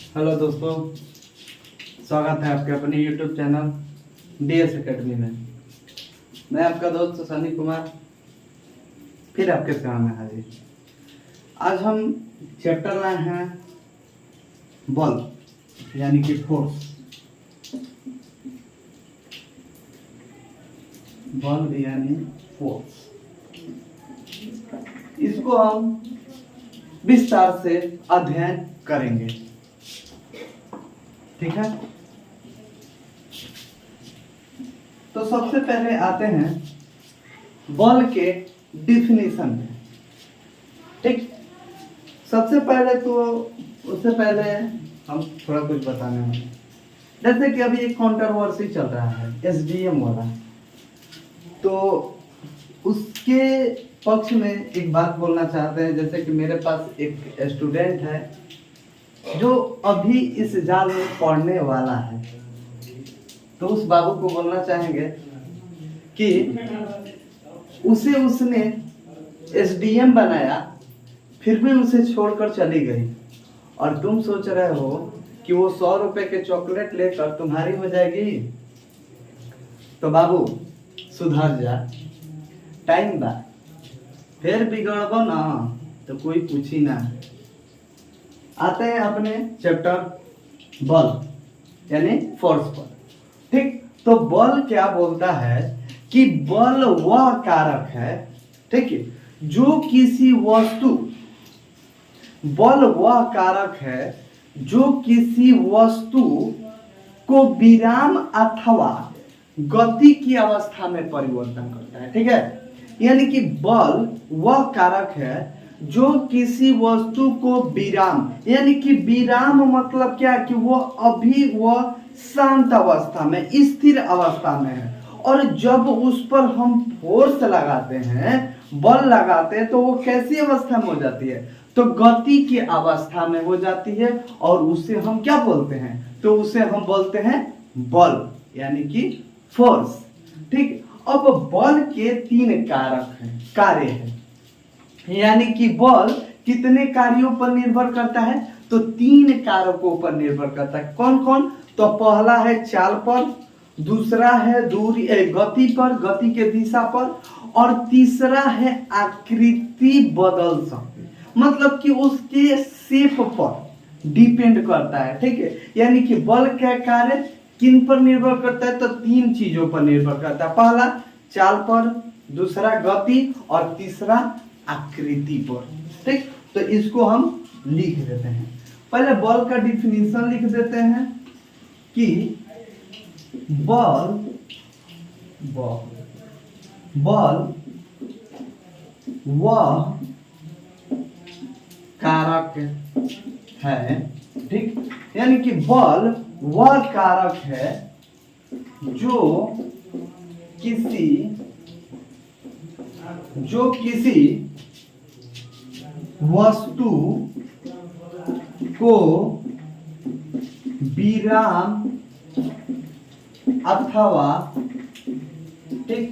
Hello दोस्तों, स्वागत है आपके अपने YouTube चैनल DS एकेडमी में। मैं आपका दोस्त सनी कुमार फिर आपके सामने हाजिर। आज हम चैप्टर लाए हैं बल यानी कि फोर्स। बल यानी फोर्स, इसको हम विस्तार से अध्ययन करेंगे। ठीक है, तो सबसे पहले आते हैं बल के डिफिनीशन में। ठीक, सबसे पहले तो उससे पहले हम थोड़ा कुछ बताने वाले, जैसे कि अभी एक कंट्रोवर्सी चल रहा है SDM वाला, तो उसके पक्ष में एक बात बोलना चाहते हैं। जैसे कि मेरे पास एक स्टूडेंट है जो अभी इस जाल में पढ़ने वाला है, तो उस बाबू को बोलना चाहेंगे कि उसने SDM बनाया, फिर भी उसे छोड़कर चली गई, और तुम सोच रहे हो कि वो 100 रुपए के चॉकलेट लेकर तुम्हारी हो जाएगी। तो बाबू सुधर जा, टाइम बा, फिर बिगड़बो ना तो कोई पूछी ना। आते हैं अपने चैप्टर बल यानी फोर्स पर। ठीक, तो बल क्या बोलता है कि बल वह कारक है, ठीक है, जो किसी वस्तु, बल वह कारक है जो किसी वस्तु को विराम अथवा गति की अवस्था में परिवर्तन करता है। ठीक है, यानी कि बल वह कारक है जो किसी वस्तु को विराम, यानी कि विराम मतलब क्या कि वो अभी वह शांत अवस्था में, स्थिर अवस्था में है, और जब उस पर हम फोर्स लगाते हैं, बल लगाते हैं, तो वो कैसी अवस्था में हो जाती है? तो गति की अवस्था में हो जाती है, और उसे हम क्या बोलते हैं? तो उसे हम बोलते हैं बल यानी कि फोर्स। ठीक, अब बल के 3 कारक हैं, कार्य है, यानी कि बल कितने कार्यों पर निर्भर करता है? तो 3 कारकों पर निर्भर करता है। कौन कौन? तो पहला है चाल पर, दूसरा है दूरी गति पर, गति के दिशा पर, और तीसरा है आकृति बदल सकते, मतलब कि उसके शेप पर डिपेंड करता है। ठीक है, यानी कि बल का कार्य किन पर निर्भर करता है? तो 3 चीजों पर निर्भर करता है। पहला चाल पर, दूसरा गति, और तीसरा आकृति पर। ठीक, तो इसको हम लिख देते हैं। पहले बल का डिफिनीशन लिख देते हैं कि बल वह कारक है। ठीक, यानी कि बल वह कारक है जो किसी वस्तु को विराम अथवा, ठीक,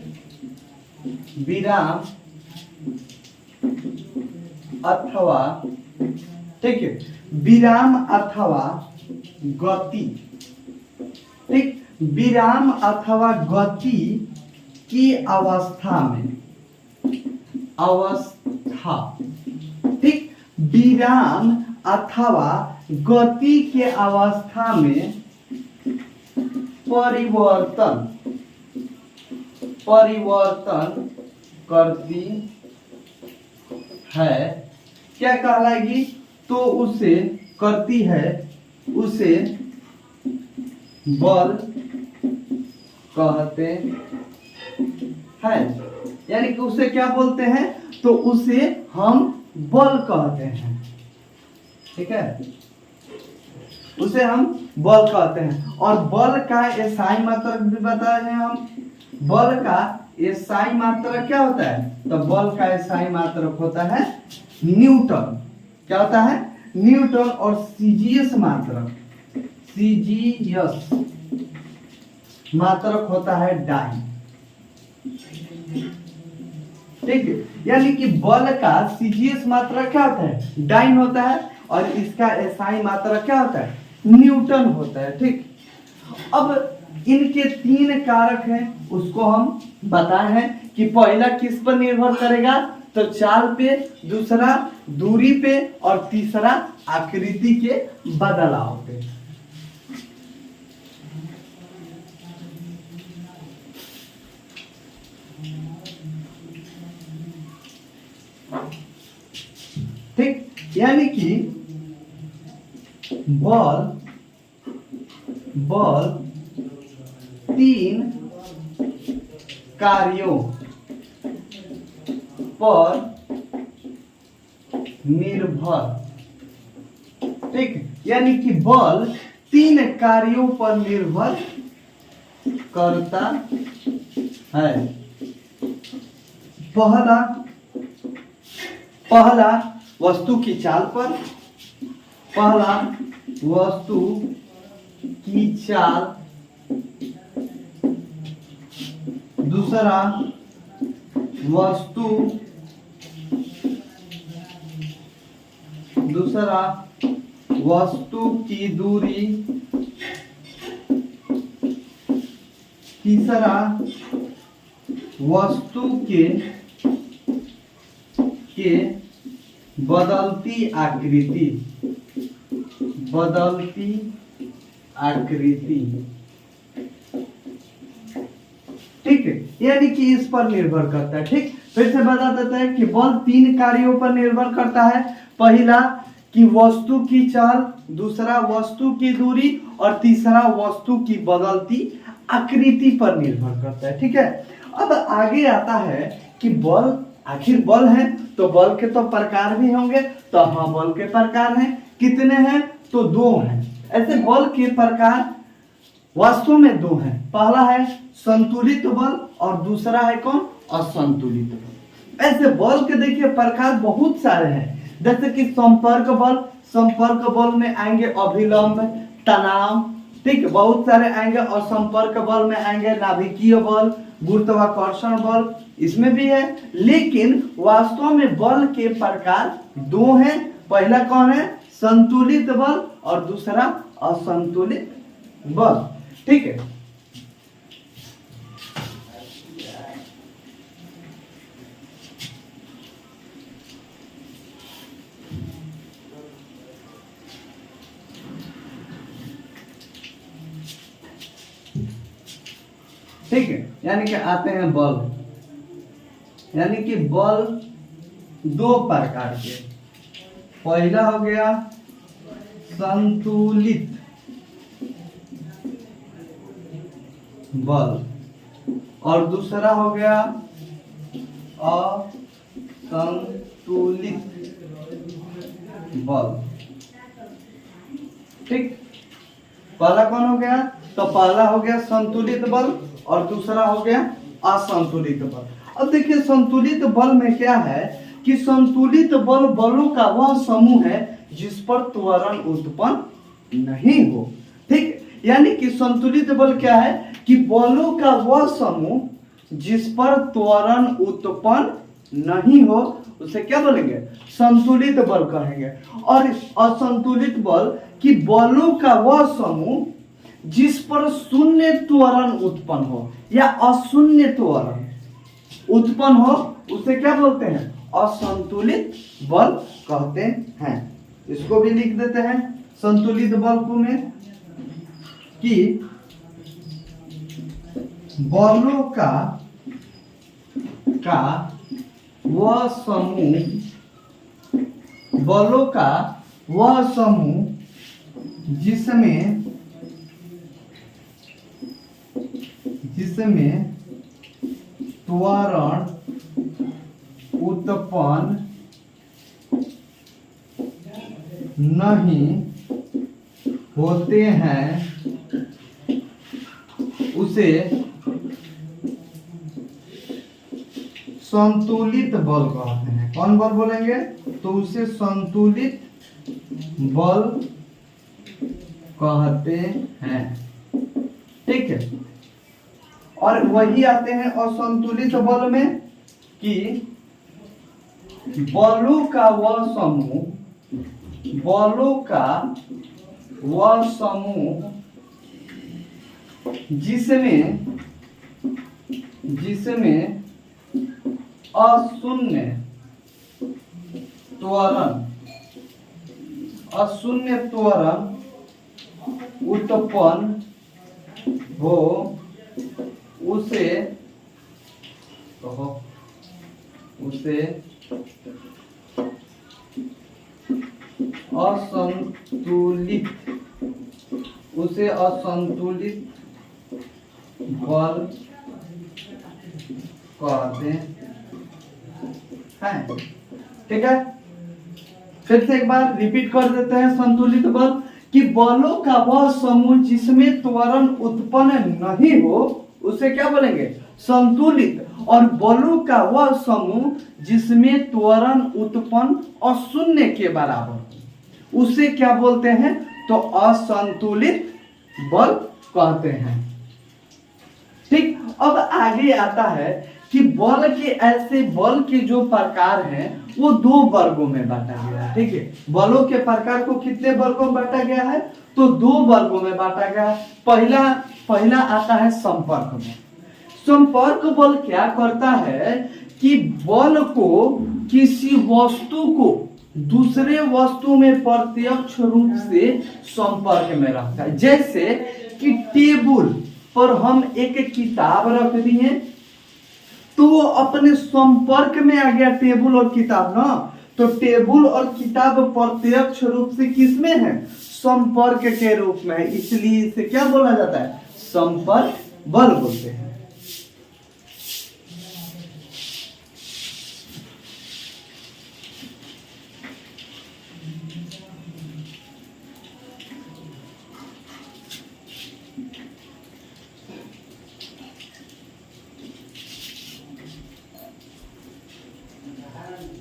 विराम अथवा, ठीक है, विराम अथवा गति, ठीक, विराम अथवा गति की अवस्था में, ठीक, विराम अथवा गति के अवस्था में परिवर्तन करती है। क्या कहलाएगी? तो उसे करती है, उसे बल कहते हैं। यानी कि उसे क्या बोलते हैं? तो उसे हम बल कहते हैं। ठीक है, उसे हम बल कहते हैं। और बल का SI मात्रक भी बताए हैं हम। बल का SI मात्रक क्या होता है? तो बल का SI मात्रक होता है न्यूटन। क्या होता है? न्यूटन। और CGS मात्रक होता है डाइन। ठीक है, यानी कि बल का CGS मात्रक क्या होता है? डाइन होता है, और इसका SI मात्रक क्या होता है? न्यूटन होता है। ठीक, अब इनके 3 कारक हैं, उसको हम बताए हैं कि पहला किस पर निर्भर करेगा, तो चाल पे, दूसरा दूरी पे और तीसरा आकृति के बदलाव पे। ठीक, यानी कि बल 3 कार्यों पर निर्भर। ठीक, यानी कि बल 3 कार्यों पर निर्भर करता है। पहला वस्तु की चाल पर, पहला वस्तु की चाल, दूसरा वस्तु की दूरी, तीसरा वस्तु के बदलती आकृति। ठीक है, यानी कि इस पर निर्भर करता है। ठीक, फिर से बता देते हैं कि बल 3 कार्यों पर निर्भर करता है। पहला कि वस्तु की चाल, दूसरा वस्तु की दूरी और तीसरा वस्तु की बदलती आकृति पर निर्भर करता है। ठीक है, अब आगे आता है कि बल, आखिर बल है तो बल के तो प्रकार भी होंगे। तो हाँ, बल के प्रकार हैं, कितने हैं, तो 2 हैं। ऐसे बल के प्रकार वास्तव में 2 हैं। पहला है संतुलित बल और दूसरा है कौन, असंतुलित बल। ऐसे बल के देखिए प्रकार बहुत सारे हैं, जैसे कि संपर्क बल में आएंगे अभिलंब, तनाव, ठीक, बहुत सारे आएंगे। और संपर्क बल में आएंगे नाभिकीय बल, गुरुत्वाकर्षण बल, इसमें भी है। लेकिन वास्तव में बल के प्रकार 2 हैं। पहला कौन है, संतुलित बल और दूसरा असंतुलित बल। ठीक है, ठीक है, यानी कि आते हैं बल, यानी कि बल 2 प्रकार के। पहला हो गया संतुलित बल और दूसरा हो गया असंतुलित बल। ठीक, पहला कौन हो गया, तो पहला हो गया संतुलित बल और दूसरा हो गया असंतुलित बल। अब देखिए संतुलित बल में क्या है कि संतुलित बल बलों का वह समूह है जिस पर त्वरण उत्पन्न नहीं हो। ठीक, यानी कि संतुलित बल क्या है कि बलों का वह समूह जिस पर त्वरण उत्पन्न नहीं हो, उसे क्या बोलेंगे, संतुलित बल कहेंगे। और असंतुलित बल कि बलों का वह समूह जिस पर शून्य त्वरण उत्पन्न हो या अशून्य त्वरण उत्पन्न हो, उसे क्या बोलते हैं, असंतुलित बल कहते हैं। इसको भी लिख देते हैं संतुलित बल को में कि बलों का वह समूह जिसमें त्वरण उत्पन्न नहीं होते हैं उसे संतुलित बल कहते हैं। कौन बल बोलेंगे, तो उसे संतुलित बल कहते हैं। ठीक है, और वही आते हैं असंतुलित बल में कि बलों का वह समूह जिसमें अशून्य त्वरण उत्पन्न हो उसे असंतुलित बल कहते हैं। ठीक है, फिर से एक बार रिपीट कर देते हैं। संतुलित बल कि बलों का वह समूह जिसमें त्वरण उत्पन्न नहीं हो उसे क्या बोलेंगे? संतुलित। और बलों का वह समूह जिसमें त्वरण उत्पन्न अशून्य के बराबर उसे क्या बोलते हैं? तो असंतुलित बल कहते हैं। ठीक, अब आगे आता है कि बल के जो प्रकार हैं वो दो वर्गों में बांटा गया है। ठीक है, बलों के प्रकार को कितने वर्गों में बांटा गया है? तो दो वर्गों में बांटा गया है। पहला आता है संपर्क बल। संपर्क बल क्या करता है कि बल को किसी वस्तु को दूसरे वस्तु में प्रत्यक्ष रूप से संपर्क में रखता है। जैसे कि टेबल पर हम एक किताब रख दिए तो वो अपने संपर्क में आ गया, टेबल और किताब ना। तो टेबल और किताब प्रत्यक्ष रूप से किसमें है? संपर्क के रूप में, इसलिए इसे क्या बोला जाता है? संपर्क बल बोलते हैं।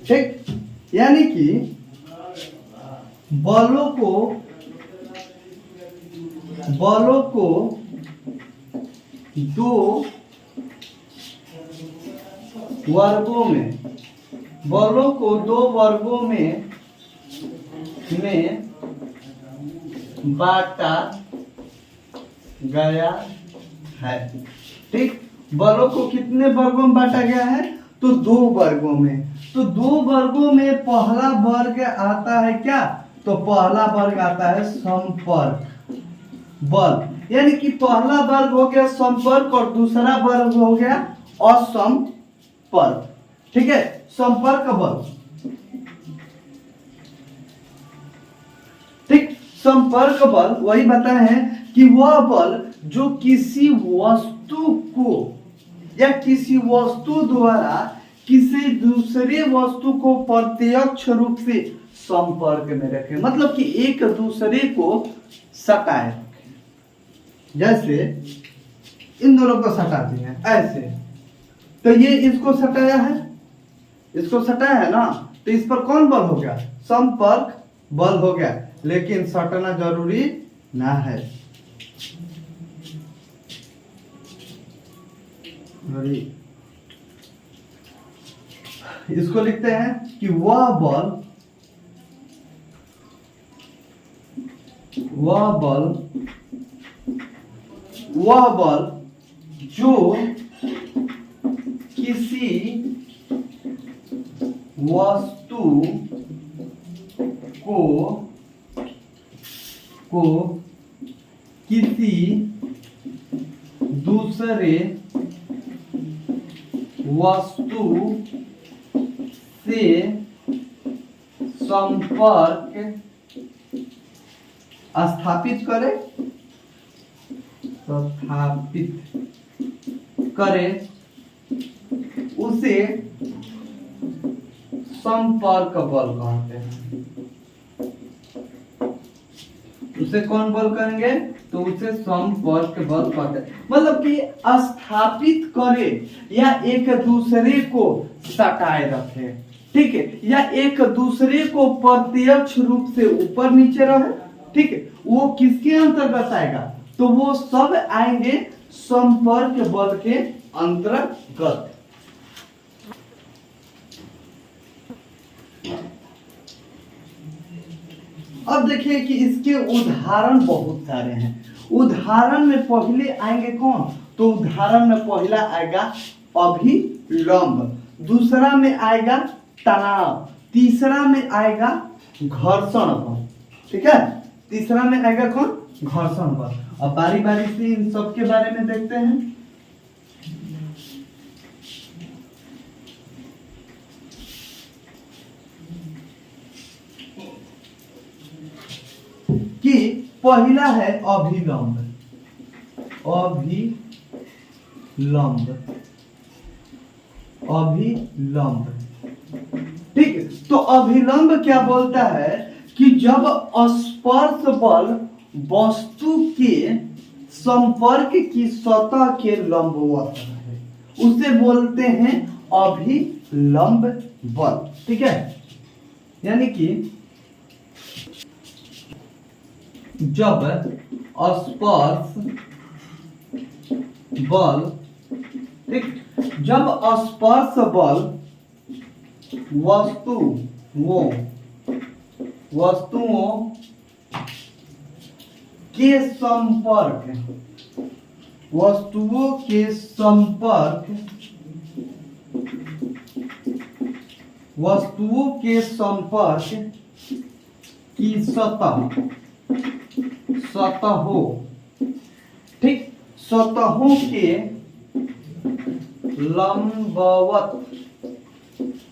ठीक, यानी कि बलों को दो वर्गों में बांटा गया है। ठीक, बलों को कितने वर्गों में बांटा गया है? तो दो वर्गों में। तो दो वर्गों में पहला वर्ग आता है क्या? तो पहला वर्ग आता है संपर्क बल। यानी कि पहला वर्ग हो गया संपर्क और दूसरा वर्ग हो गया असंपर्क। ठीक है, संपर्क बल। ठीक, संपर्क बल वही बताए हैं कि वह बल जो किसी वस्तु को या किसी वस्तु द्वारा किसी दूसरे वस्तु को प्रत्यक्ष रूप से संपर्क में रखे, मतलब कि एक दूसरे को सटाए रखे। जैसे इन दोनों को सटाते हैं ऐसे, तो ये इसको सटाया है ना, तो इस पर कौन बल हो गया? संपर्क बल हो गया। लेकिन सटना जरूरी ना है। इसको लिखते हैं कि वह बल जो किसी वस्तु को किसी दूसरे वस्तु से संपर्क स्थापित करे उसे संपर्क बल कहते हैं। उसे कौन बल करेंगे? तो उसे संपर्क बल कहते हैं। मतलब कि स्थापित करे या एक दूसरे को सटाए रखे। ठीक है, या एक दूसरे को प्रत्यक्ष रूप से ऊपर नीचे रहे। ठीक है, वो किसके अंतर्गत आएगा? तो वो सब आएंगे संपर्क बल के अंतर्गत। अब देखिए कि इसके उदाहरण बहुत सारे हैं। उदाहरण में पहले आएंगे कौन, तो उदाहरण में पहला आएगा अभिलंब, दूसरा में आएगा तनाव, तीसरा में आएगा घर्षण बल। ठीक है, तीसरा में आएगा कौन, घर्षण बल। अब बारी बारी से इन सब के बारे में देखते हैं। कि पहला है अभिलंब। अभिलंब ठीक। तो अभिलंब क्या बोलता है कि जब स्पर्श बल वस्तु के संपर्क की सतह के लंबवत है, उसे बोलते हैं अभिलंब बल। ठीक है, यानी कि जब स्पर्श बल, ठीक, जब स्पर्श बल वस्तुओं के संपर्क की सतहों, ठीक, सतहों के लंबवत,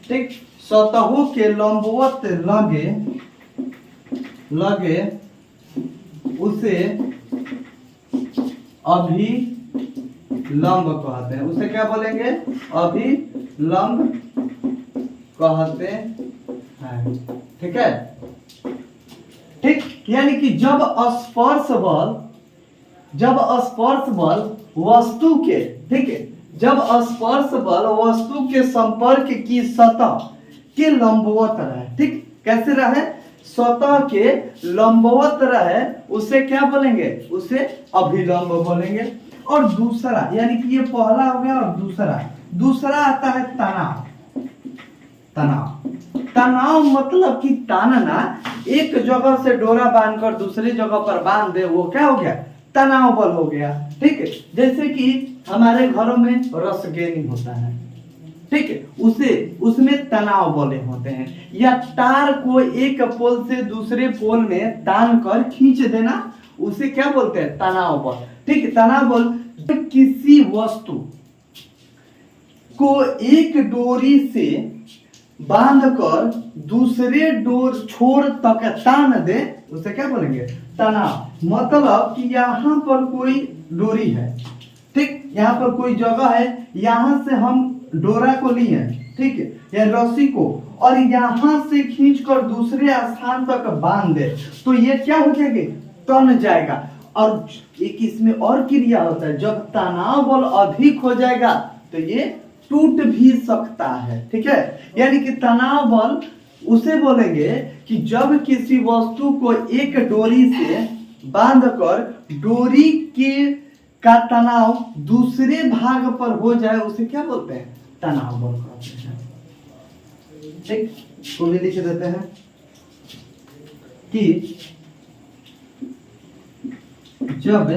ठीक, सतहों के लंबवत लगे उसे अभिलंब कहते हैं। उसे क्या बोलेंगे, अभिलंब कहते हैं। ठीक है, ठीक, यानी कि जब स्पर्श बल वस्तु के, ठीक है, जब स्पर्श बल वस्तु के संपर्क की सतह के लंबवत रहे, ठीक, कैसे रहे, सतह के लंबवत रहे, उसे क्या बोलेंगे, उसे अभिलंब बोलेंगे। और दूसरा, यानी कि ये पहला हो गया, और दूसरा आता है तनाव मतलब कि तानना, एक जगह से डोरा बांधकर दूसरी जगह पर बांध दे, वो क्या हो गया, तनाव बल हो गया। ठीक है, जैसे कि हमारे घरों में रसगेनी होता है, ठीक है, उसमें तनाव बल होते हैं। या तार को एक पोल से दूसरे पोल में तान कर खींच देना, उसे क्या बोलते हैं, तनाव बल। ठीक है, तनाव बल किसी वस्तु को एक डोरी से बांधकर दूसरे छोर तक तान दे, उसे क्या बोलेंगे, तनाव। मतलब कि यहाँ पर कोई डोरी है, ठीक, यहाँ पर कोई जगह है, यहाँ से हम डोरा को लिए, ठीक है, या रस्सी को, और यहाँ से खींचकर दूसरे स्थान तक बांध दे, तो ये क्या हो जाएगा, तन जाएगा। और एक इसमें और क्रिया होता है, जब तनाव बल अधिक हो जाएगा तो ये टूट भी सकता है। ठीक है, यानी कि तनाव बल उसे बोलेंगे कि जब किसी वस्तु को एक डोरी से बांधकर डोरी का तनाव दूसरे भाग पर हो जाए, उसे क्या बोलते हैं, तनाव बल कहते हैं। ठीक, को भी लिख देते हैं कि जब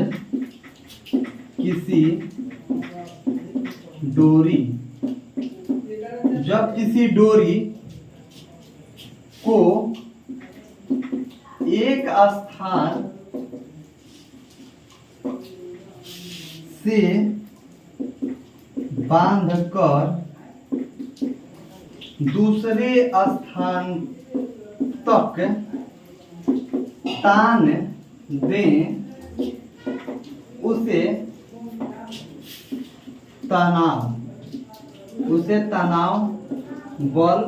किसी डोरी को एक स्थान से बांधकर दूसरे स्थान तक तान दें, उसे तनाव बल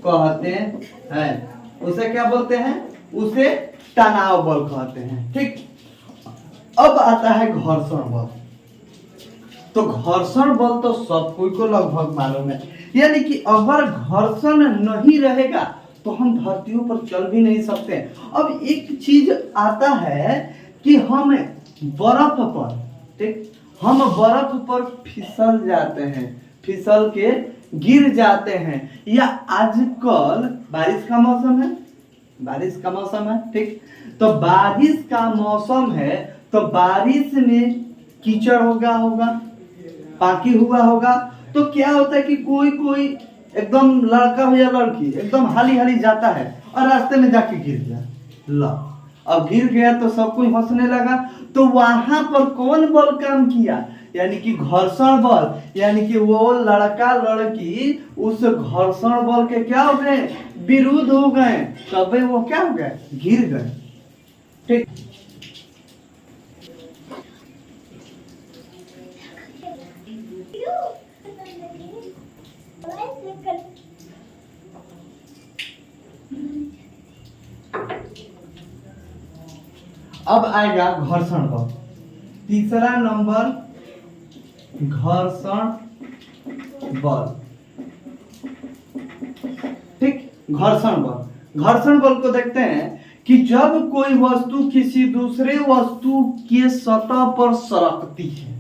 कहते हैं। उसे क्या बोलते हैं, उसे तनाव बल कहते हैं। ठीक, अब आता है घर्षण बल। तो घर्षण बल तो सब कोई को लगभग मालूम है, यानी कि अगर घर्षण नहीं रहेगा तो हम धरतियों पर चल भी नहीं सकते। अब एक चीज आता है कि हम बर्फ पर, ठीक, हम बर्फ पर फिसल जाते हैं, फिसल के गिर जाते हैं, या आजकल बारिश का मौसम है, बारिश का मौसम है, ठीक। तो बारिश का मौसम है, तो बारिश में कीचड़ होगा, पाकी हुआ होगा। तो क्या होता है कि कोई कोई एकदम लड़का हो या लड़की एकदम हाली हाली जाता है और रास्ते में जाके गिर गया। ला, अब गिर गया तो सब कोई हंसने लगा। तो वहां पर कौन बल काम किया? यानी कि घर्षण बल। यानी कि वो लड़का लड़की उस घर्षण बल के क्या हो गए? विरुद्ध हो गए। तब वो क्या हो गए? गिर गए, ठीक। अब आएगा घर्षण बल। तीसरा नंबर घर्षण बल, ठीक। घर्षण बल को देखते हैं कि जब कोई वस्तु किसी दूसरे वस्तु के सतह पर सरकती है,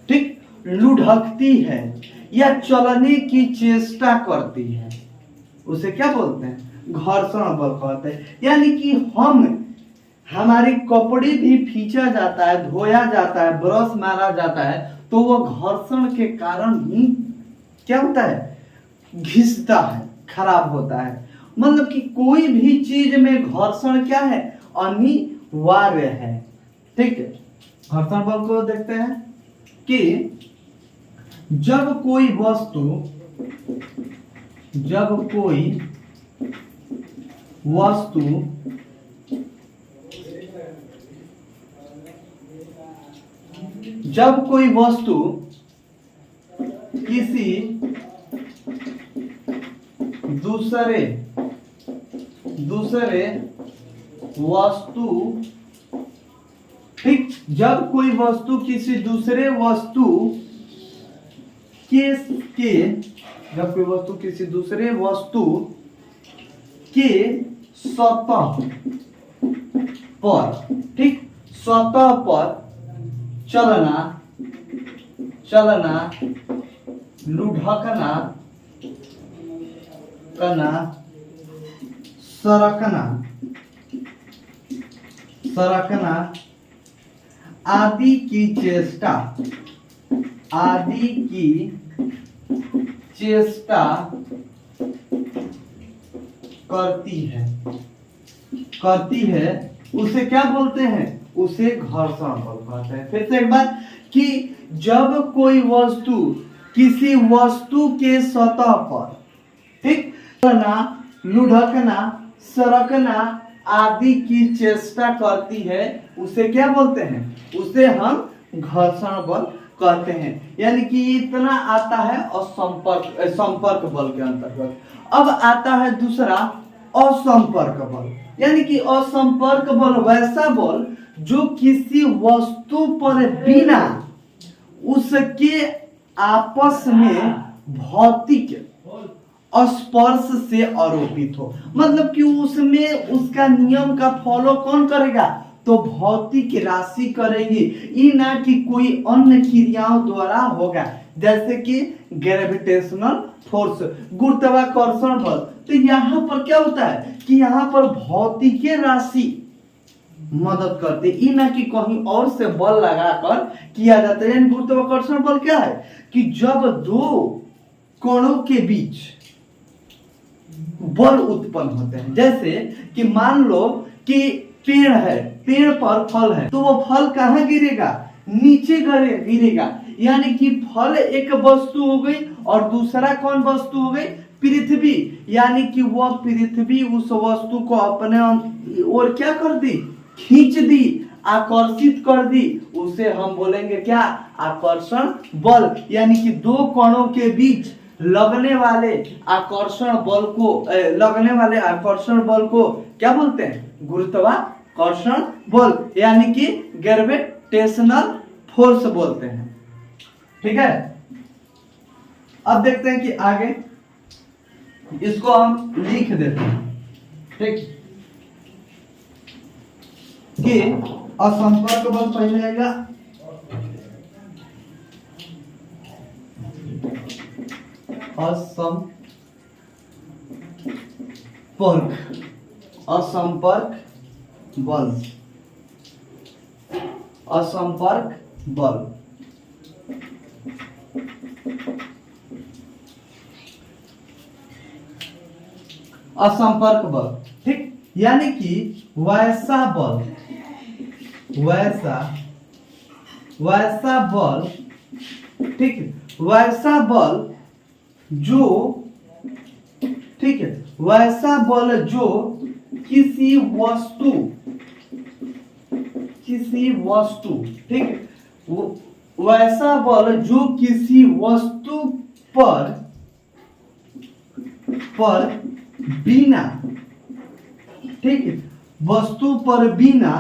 ठीक, लुढ़कती है या चलने की चेष्टा करती है, उसे क्या बोलते हैं? घर्षण बल कहते हैं। यानी कि हमारे कपड़े भी खींचा जाता है, धोया जाता है, ब्रश मारा जाता है, तो वो घर्षण के कारण ही क्या होता है? घिसता है, खराब होता है। मतलब कि कोई भी चीज में घर्षण क्या है? अनिवार्य है, ठीक है। घर्षण बल को देखते हैं कि जब कोई वस्तु किसी दूसरे वस्तु, ठीक, जब कोई वस्तु किसी दूसरे वस्तु के सतह पर, ठीक, सतह पर चलना, लुढ़कना, सरकना आदि की चेष्टा करती है, उसे क्या बोलते हैं? उसे घर्षण बल कहते हैं। फिर से एक बात कि जब कोई वस्तु किसी वस्तु के सतह पर, ठीक, चलना, लुढ़कना, सरकना आदि की चेष्टा करती है, उसे क्या बोलते हैं? उसे हम घर्षण बल कहते हैं। यानी कि इतना आता है और संपर्क बल के अंतर्गत। अब आता है दूसरा असंपर्क बल। यानी कि असंपर्क बल वैसा बल जो किसी वस्तु पर बिना उसके आपस में भौतिक स्पर्श से आरोपित हो। मतलब कि उसमें उसका नियम का फॉलो कौन करेगा? तो भौतिक राशि करेगी, ये ना कि कोई अन्य क्रियाओं द्वारा होगा, जैसे कि ग्रेविटेशनल फोर्स, गुरुत्वाकर्षण बल। तो यहाँ पर क्या होता है कि यहाँ पर भौतिक राशि मदद करते, ये ना कि कहीं और से बल लगाकर किया जाता है। यानी गुरुत्वाकर्षण बल क्या है कि जब दो कणों के बीच बल उत्पन्न होते हैं, जैसे कि मान लो कि पेड़ है, पेड़ पर फल है, तो वो फल कहाँ गिरेगा? नीचे गिरेगा। यानी कि फल एक वस्तु हो गई और दूसरा कौन वस्तु हो गई? पृथ्वी। यानी कि वह पृथ्वी उस वस्तु को अपने और क्या कर दी? खींच दी, आकर्षित कर दी। उसे हम बोलेंगे क्या? आकर्षण बल। यानी कि दो कणों के बीच लगने वाले आकर्षण बल को क्या बोलते हैं? गुरुत्वाकर्षण बल, यानी कि ग्रेविटेशनल फोर्स बोलते हैं। ठीक है, अब देखते हैं कि आगे इसको हम लिख देते हैं। ठीक, कि असंपर्क बल पहले आएगा, असंपर्क असंपर्क बल, असंपर्क बल। असंपर्क बल, ठीक, यानी कि वैसा बल, वैसा बल, ठीक है, वैसा बल जो, ठीक है, वैसा बल जो किसी वस्तु, ठीक है, वैसा बल जो किसी वस्तु पर बिना, ठीक है, वस्तु पर बिना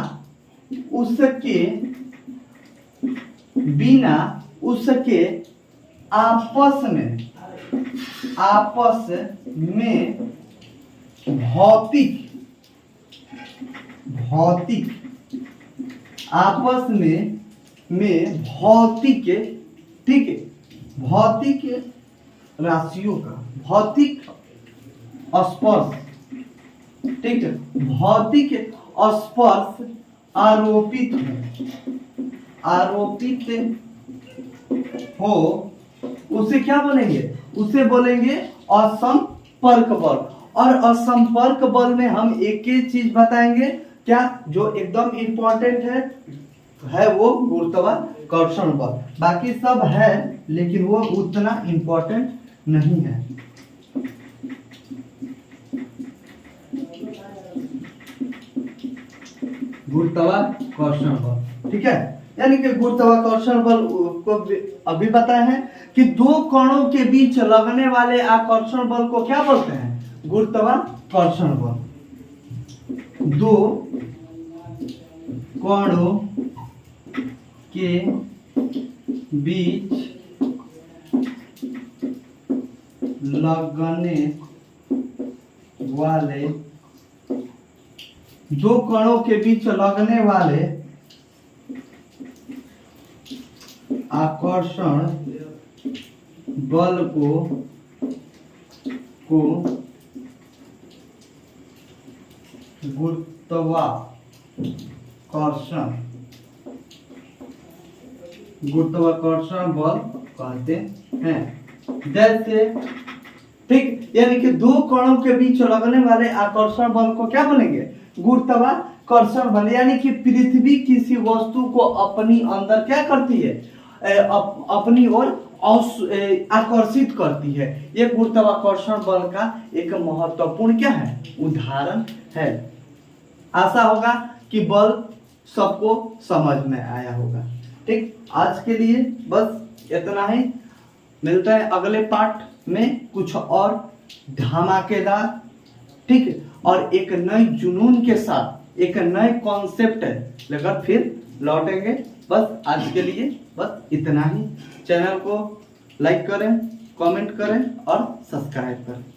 उसके आपस में भौतिक, आपस में भौतिक, ठीक है, भौतिक राशियों का, भौतिक स्पर्श, ठीक है, भौतिक स्पर्श आरोपित हो, उसे क्या बोलेंगे? उसे बोलेंगे असंपर्क बल। और असंपर्क बल में हम एक ही चीज बताएंगे, क्या, जो एकदम इंपॉर्टेंट है वो गुरुत्वाकर्षण बल। बाकी सब है लेकिन वो उतना इंपॉर्टेंट नहीं है। गुरुत्वाकर्षण बल, ठीक है, यानी कि गुरुत्वाकर्षण बल को अभी बताए हैं कि दो कणों के बीच लगने वाले आकर्षण बल को क्या बोलते हैं? गुरुत्वाकर्षण बल। दो कणों के बीच लगने वाले, दो कणों के बीच लगने वाले आकर्षण बल को गुरुत्वाकर्षण बल कहते हैं। जैसे, ठीक, यानी कि दो कणों के बीच लगने वाले आकर्षण बल को क्या बोलेंगे? गुरुत्वाकर्षण बल। यानी कि पृथ्वी किसी वस्तु को अपनी अंदर क्या करती है? अपनी ओर आकर्षित करती है। ये गुरुत्वाकर्षण बल का एक महत्वपूर्ण क्या है? उदाहरण है। आशा होगा कि बल सबको समझ में आया होगा। ठीक, आज के लिए बस इतना ही। मिलते हैं अगले पार्ट में कुछ और धमाकेदार, ठीक, और एक नई जुनून के साथ एक नए कॉन्सेप्ट लेकर फिर लौटेंगे। बस आज के लिए बस इतना ही। चैनल को लाइक करें, कमेंट करें और सब्सक्राइब करें।